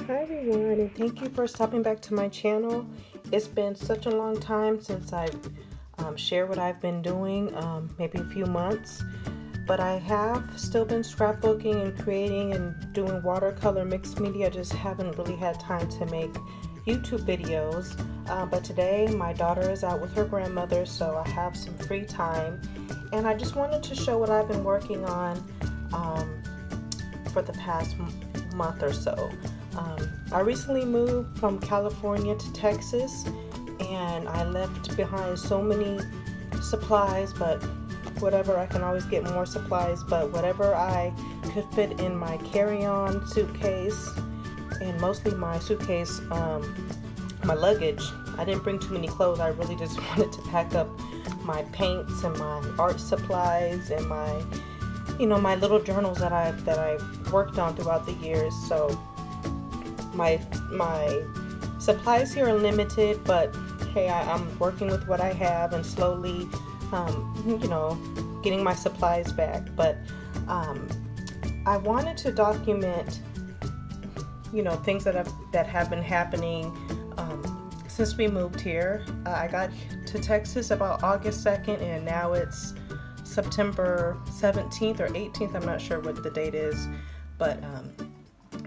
Hi everyone, and thank you for stopping back to my channel. It's been such a long time since I've shared what I've been doing, maybe a few months, but I have still been scrapbooking and creating and doing watercolor mixed media. I just haven't really had time to make YouTube videos, but today my daughter is out with her grandmother, so I have some free time, and I just wanted to show what I've been working on for the past month or so. I recently moved from California to Texas, and I left behind so many supplies, but whatever, I can always get more supplies, but whatever I could fit in my carry-on suitcase, and mostly my suitcase, my luggage. I didn't bring too many clothes. I really just wanted to pack up my paints and my art supplies and my, my little journals that I worked on throughout the years. So my supplies here are limited, but hey, I'm working with what I have and slowly, getting my supplies back. But I wanted to document, things that have been happening since we moved here. I got to Texas about August 2nd, and now it's September 17th or 18th. I'm not sure what the date is, but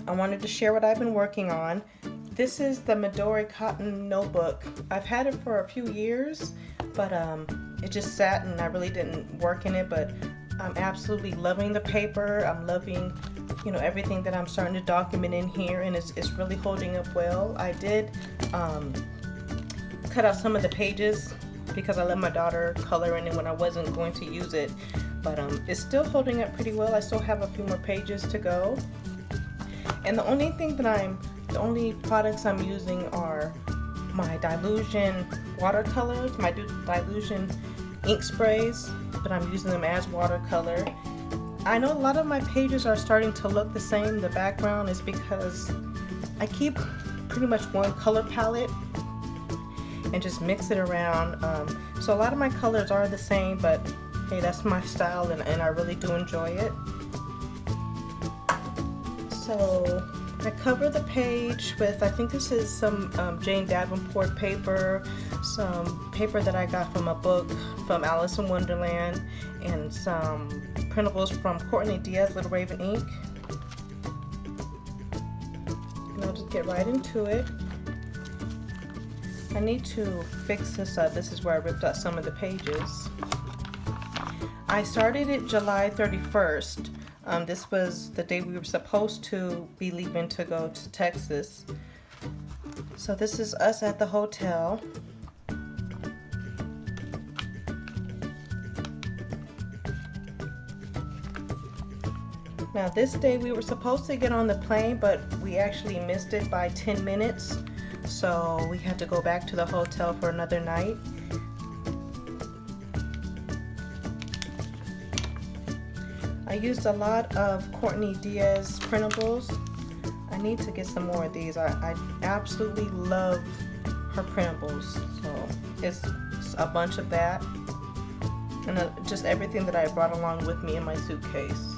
I wanted to share what I've been working on. This is the Midori cotton notebook. I've had it for a few years, but it just sat and I really didn't work in it, but I'm absolutely loving the paper. I'm loving, everything that I'm starting to document in here, and it's really holding up well. I did cut out some of the pages because I let my daughter color in it when I wasn't going to use it, but it's still holding up pretty well. I still have a few more pages to go. And the only products I'm using are my Dilution watercolors, my Dilution ink sprays, but I'm using them as watercolor. I know a lot of my pages are starting to look the same. The background is because I keep pretty much one color palette and just mix it around. So a lot of my colors are the same, but hey, that's my style, and I really do enjoy it. So I cover the page with, I think this is some Jane Davenport paper, some paper that I got from a book from Alice in Wonderland, and some printables from Courtney Diaz Little Raven ink. And I'll just get right into it. I need to fix this up. This is where I ripped out some of the pages. I started it July 31st. This was the day we were supposed to be leaving to go to Texas. So this is us at the hotel. Now this day we were supposed to get on the plane, but we actually missed it by 10 minutes. So we had to go back to the hotel for another night. I used a lot of Courtney Diaz printables. I need to get some more of these. I absolutely love her printables. So it's a bunch of that, and just everything that I brought along with me in my suitcase.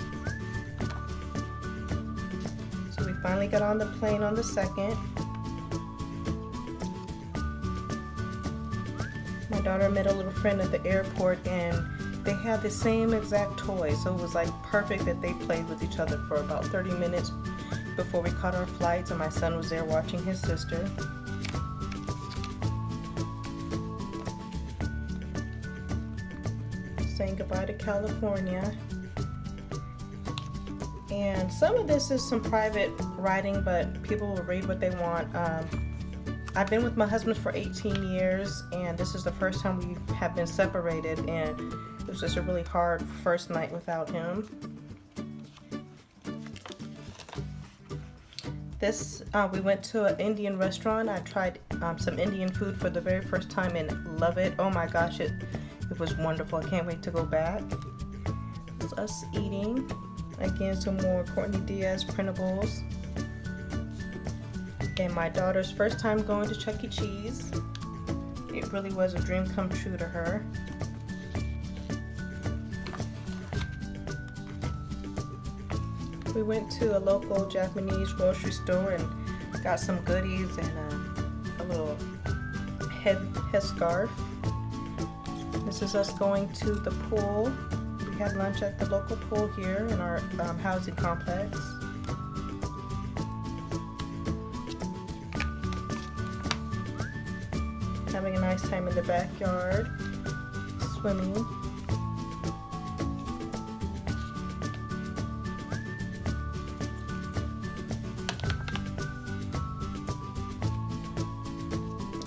So we finally got on the plane on the 2nd. My daughter met a little friend at the airport, and they had the same exact toy, so it was like perfect that they played with each other for about 30 minutes before we caught our flights, and my son was there watching his sister. Saying goodbye to California. And some of this is some private writing, but people will read what they want. I've been with my husband for 18 years, and this is the first time we have been separated, and it was just a really hard first night without him. We went to an Indian restaurant. I tried some Indian food for the very first time and love it. Oh my gosh, it was wonderful. I can't wait to go back. It was us eating. Again, some more Courtney Diaz printables. And my daughter's first time going to Chuck E. Cheese. It really was a dream come true to her. We went to a local Japanese grocery store, and Got some goodies and a little head scarf. This is us going to the pool. We had lunch at the local pool here in our housing complex. Having a nice time in the backyard, swimming.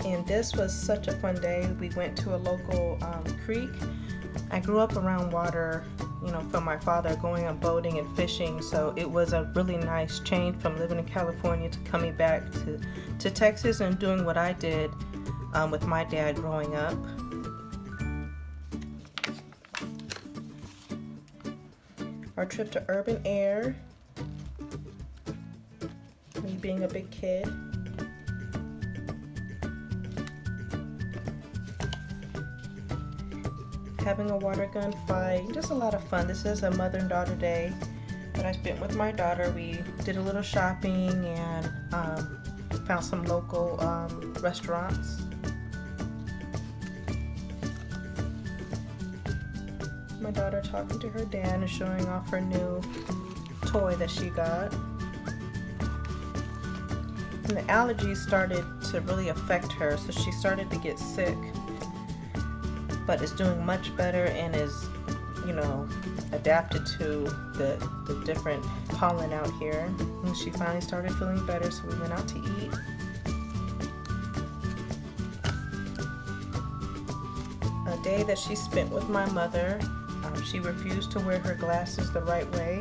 And this was such a fun day. We went to a local creek. I grew up around water, you know, from my father going on boating and fishing, so it was a really nice change from living in California to coming back to Texas and doing what I did with my dad growing up. Our trip to Urban Air, me being a big kid. Having a water gun fight, just a lot of fun. This is a mother and daughter day that I spent with my daughter. We did a little shopping and found some local restaurants. My daughter talking to her dad and showing off her new toy that she got. And the allergies started to really affect her, so she started to get sick. But is doing much better and is, you know, adapted to the different pollen out here. And she finally started feeling better, so we went out to eat. A day that she spent with my mother. She refused to wear her glasses the right way.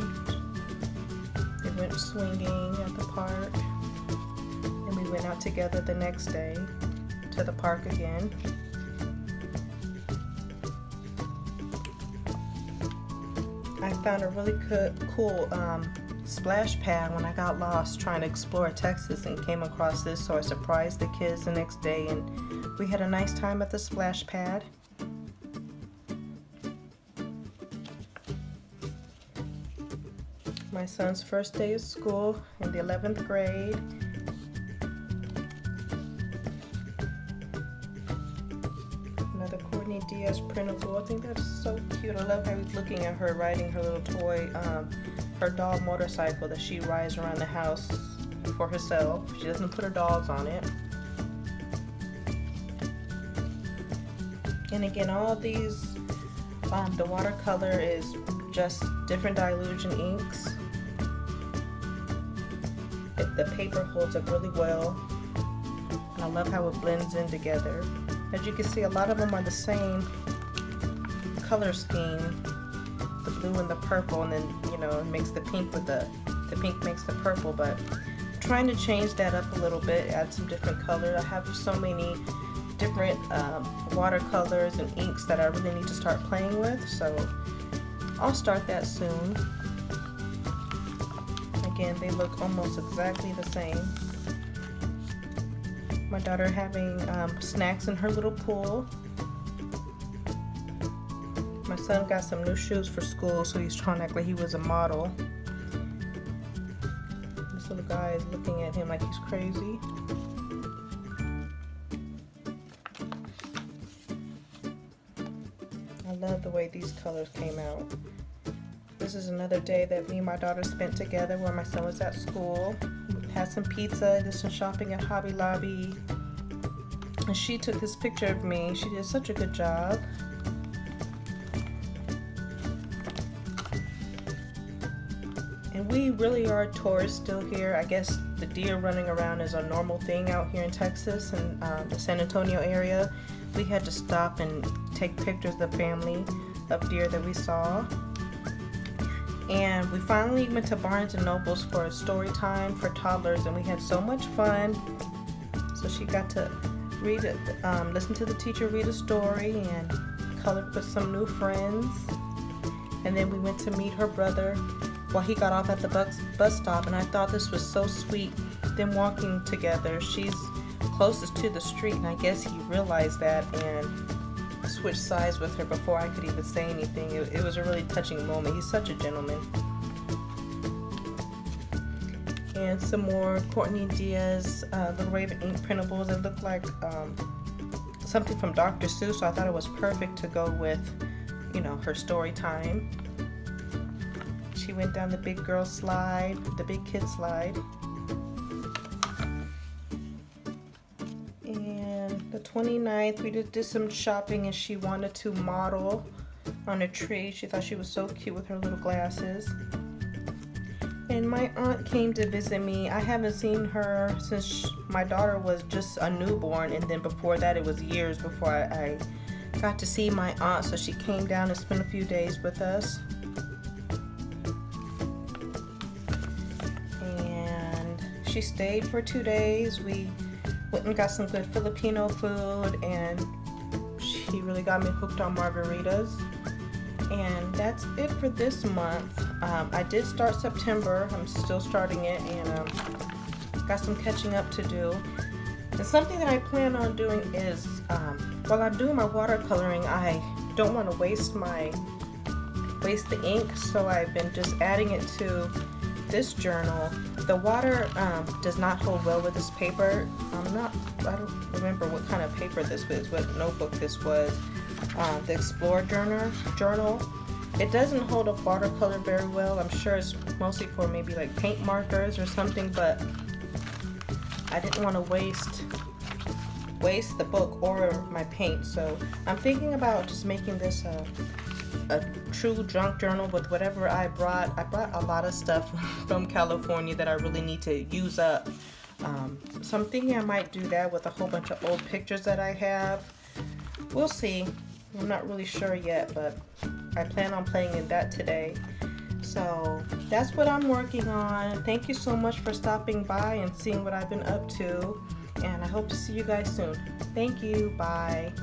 They went swinging at the park, and we went out together the next day to the park again. I found a really cool splash pad when I got lost trying to explore Texas and came across this, so I surprised the kids the next day and we had a nice time at the splash pad. My son's first day of school in the 11th grade. Another Courtney Diaz printable. I think that's so cute. I love how he's looking at her riding her little toy, her doll motorcycle that she rides around the house for herself. She doesn't put her dolls on it. And again, all these, the watercolor is just different dilution inks. The paper holds up really well, and I love how it blends in together. As you can see, a lot of them are the same color scheme, the blue and the purple, and then, you know, it makes the pink with the pink makes the purple, but I'm trying to change that up a little bit, add some different color. I have so many different watercolors and inks that I really need to start playing with, so I'll start that soon. Again, they look almost exactly the same. My daughter having snacks in her little pool. My son got some new shoes for school, so he's trying to act like he was a model. This little guy is looking at him like he's crazy. I love the way these colors came out. This is another day that me and my daughter spent together where my son was at school. We had some pizza, did some shopping at Hobby Lobby. And she took this picture of me. She did such a good job. And we really are tourists still here. I guess the deer running around is a normal thing out here in Texas and the San Antonio area. We had to stop and take pictures of the family of deer that we saw. And we finally went to Barnes & Noble's for a story time for toddlers, and we had so much fun. So she got to read it, listen to the teacher read a story and colored with some new friends. And then we went to meet her brother while he got off at the bus stop, and I thought this was so sweet, them walking together. She's closest to the street, and I guess he realized that and switched sides with her before I could even say anything. It was a really touching moment. He's such a gentleman. and some more Courtney Diaz Little Raven ink printables. It looked like something from Dr. Seuss, so I thought it was perfect to go with, you know, her story time. She went down the big girl slide, the big kid slide. And the 29th, we did some shopping, and she wanted to model on a tree. She thought she was so cute with her little glasses. And my aunt came to visit me. I haven't seen her since my daughter was just a newborn, and then before that it was years before I got to see my aunt, so she came down and spent a few days with us. And she stayed for 2 days. We went and got some good Filipino food, and she really got me hooked on margaritas. And that's it for this month. I did start September. I'm still starting it, and got some catching up to do. And something that I plan on doing is, while I'm doing my watercoloring, I don't want to waste the ink, so I've been just adding it to this journal. The water does not hold well with this paper. I don't remember what kind of paper this was, what notebook this was. The Explorer journal. It doesn't hold up watercolor very well. I'm sure it's mostly for maybe like paint markers or something, but I didn't want to waste the book or my paint. So I'm thinking about just making this a true junk journal with whatever I brought. I brought a lot of stuff from California that I really need to use up. So I'm thinking I might do that with a whole bunch of old pictures that I have. We'll see. I'm not really sure yet, but I plan on playing in that today. So that's what I'm working on. Thank you so much for stopping by and seeing what I've been up to. And I hope to see you guys soon. Thank you. Bye.